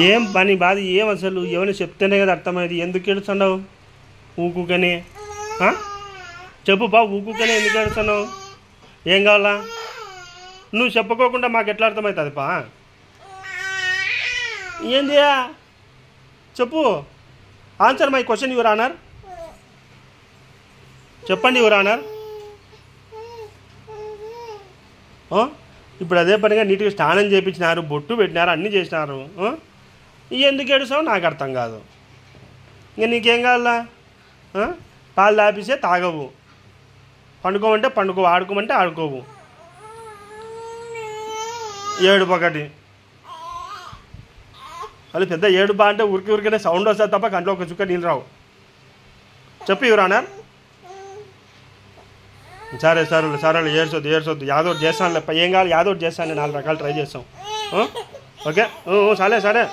ఏం పని బాధ ఏం అసలు ఏమైనా చెప్తేనే కదా అర్థమైంది. ఎందుకు ఏడుస్తున్నావు ఊకుకనే? చెప్పు బా, ఊకుకనే ఎందుకు ఏడుస్తున్నావు? ఏం కావాలా? నువ్వు చెప్పుకోకుండా మాకు ఎట్లా అర్థమవుతుంది పా? ఏంది చెప్పు. Answer my question your honour. చెప్పండి యువర్ ఆనర్. ఇప్పుడు అదే పనిగా నీట్గా స్నానం చేయించినారు, బొట్టు పెట్టినారు, అన్నీ చేసినారు. ఎందుకు ఏడుస్తావు నాకు అర్థం కాదు. ఇంక నీకేం కావాలా? పాలు తాపిస్తే తాగవు, పండుకోమంటే పండుకోవు, ఆడుకోమంటే ఆడుకోవు. ఏడుపు ఒకటి. అది పెద్ద ఏడుపా అంటే ఉరికినే సౌండ్ వస్తుంది తప్ప కంట్లో ఒక చుక్క నీళ్ళు రావు. చెప్పు యువర్ ఆనర్. సరే ఏడ్చొద్దు యాదోటి చేస్తాను. ఏం కావాలి యాదోటి చేస్తాను, 4 రకాలు ట్రై చేస్తాం. ఓకే సరే